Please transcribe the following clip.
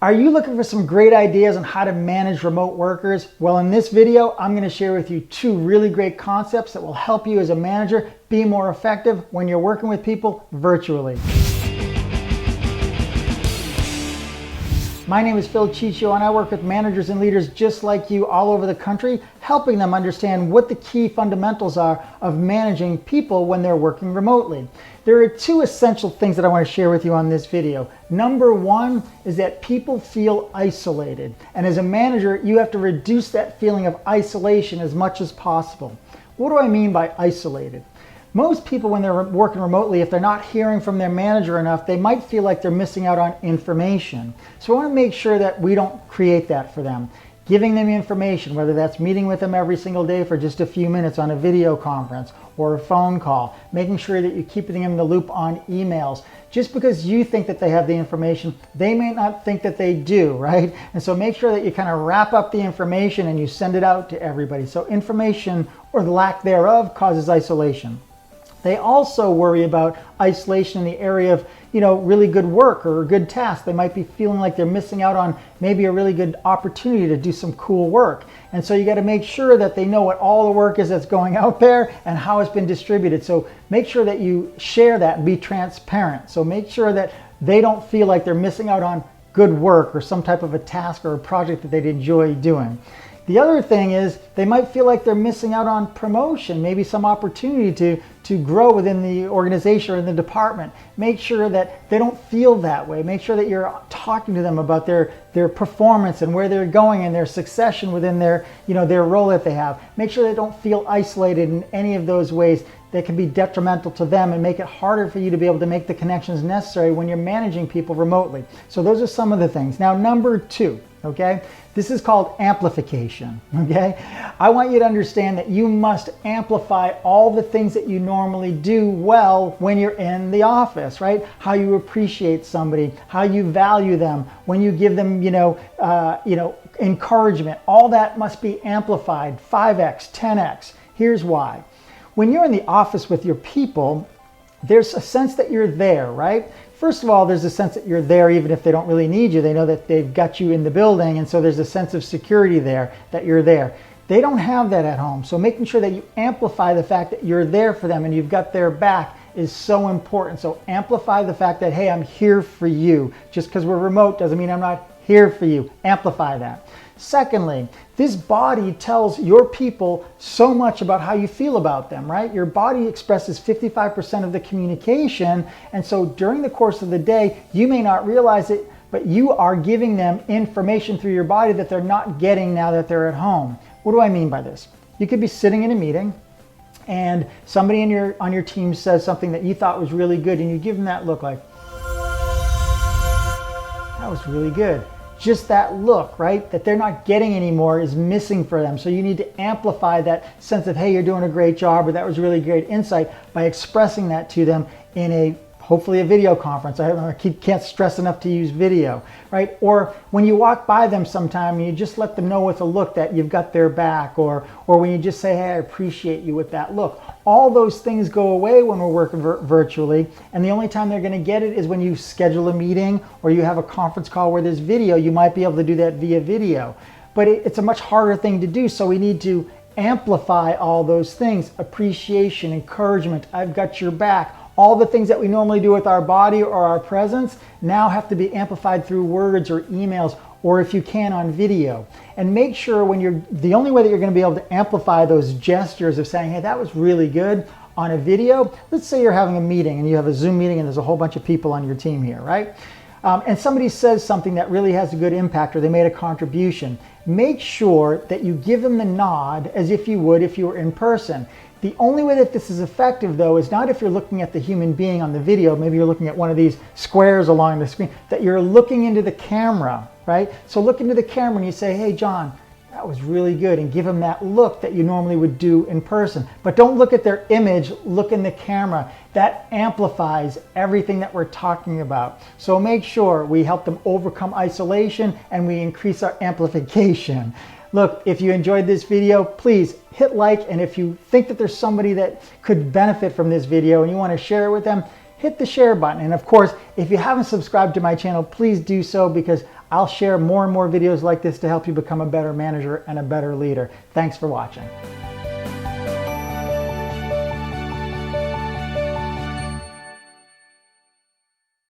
Are you looking for some great ideas on how to manage remote workers? Well, in this video, I'm going to share with you two really great concepts that will help you as a manager be more effective when you're working with people virtually. My name is Phil Ciccio, and I work with managers and leaders just like you all over the country, helping them understand what the key fundamentals are of managing people when they're working remotely. There are two essential things that I want to share with you on this video. Number one is that people feel isolated, and as a manager, you have to reduce that feeling of isolation as much as possible. What do I mean by isolated? Most people, when they're working remotely, if they're not hearing from their manager enough, they might feel like they're missing out on information. So I want to make sure that we don't create that for them. Giving them information, whether that's meeting with them every single day for just a few minutes on a video conference or a phone call, making sure that you're keeping them in the loop on emails. Just because you think that they have the information, they may not think that they do, right? And so make sure that you kind of wrap up the information and you send it out to everybody. So information, or the lack thereof, causes isolation. They also worry about isolation in the area of, really good work or a good task. They might be feeling like they're missing out on maybe a really good opportunity to do some cool work. And so you got to make sure that they know what all the work is that's going out there and how it's been distributed. So make sure that you share that and be transparent. So make sure that they don't feel like they're missing out on good work or some type of a task or a project that they'd enjoy doing. The other thing is they might feel like they're missing out on promotion, maybe some opportunity to grow within the organization or in the department. Make sure that they don't feel that way. Make sure that you're talking to them about their performance and where they're going and their succession within their role that they have. Make sure they don't feel isolated in any of those ways that can be detrimental to them and make it harder for you to be able to make the connections necessary when you're managing people remotely. So those are some of the things. Now, number two, okay? This is called amplification, okay? I want you to understand that you must amplify all the things that you normally do well when you're in the office, right? How you appreciate somebody, how you value them, when you give them, encouragement. All that must be amplified 5x, 10x. Here's why. When you're in the office with your people, there's a sense that you're there, right? First of all, there's a sense that you're there even if they don't really need you. They know that they've got you in the building, and so there's a sense of security there, that you're there. They don't have that at home, so making sure that you amplify the fact that you're there for them and you've got their back is so important. So amplify the fact that, hey, I'm here for you. Just because we're remote doesn't mean I'm not here for you. Amplify that. Secondly, this body tells your people so much about how you feel about them, right? Your body expresses 55% of the communication, and so during the course of the day, you may not realize it, but you are giving them information through your body that they're not getting now that they're at home. What do I mean by this? You could be sitting in a meeting, and somebody on your team says something that you thought was really good, and you give them that look like, that was really good. Just that look, right, that they're not getting anymore is missing for them. So you need to amplify that sense of, hey, you're doing a great job, or that was really great insight, by expressing that to them in hopefully a video conference. I can't stress enough to use video, right? Or when you walk by them sometime and you just let them know with a look that you've got their back, or when you just say, hey, I appreciate you with that look. All those things go away when we're working virtually, and the only time they're going to get it is when you schedule a meeting or you have a conference call where there's video. You might be able to do that via video, but it's a much harder thing to do, so we need to amplify all those things. Appreciation, encouragement, I've got your back. All the things that we normally do with our body or our presence now have to be amplified through words or emails, or if you can, on video. And make sure the only way that you're going to be able to amplify those gestures of saying, hey, that was really good, on a video. Let's say you're having a meeting and you have a Zoom meeting and there's a whole bunch of people on your team here, right? And somebody says something that really has a good impact, or they made a contribution. Make sure that you give them the nod as if you would if you were in person. The only way that this is effective, though, is not if you're looking at the human being on the video. Maybe you're looking at one of these squares along the screen, that you're looking into the camera, right? So look into the camera and you say, hey, John, that was really good, and give them that look that you normally would do in person. But don't look at their image, look in the camera. That amplifies everything that we're talking about. So make sure we help them overcome isolation and we increase our amplification. Look, if you enjoyed this video, please hit like, and if you think that there's somebody that could benefit from this video and you want to share it with them, hit the share button. And of course, if you haven't subscribed to my channel, please do so, because I'll share more and more videos like this to help you become a better manager and a better leader. Thanks for watching.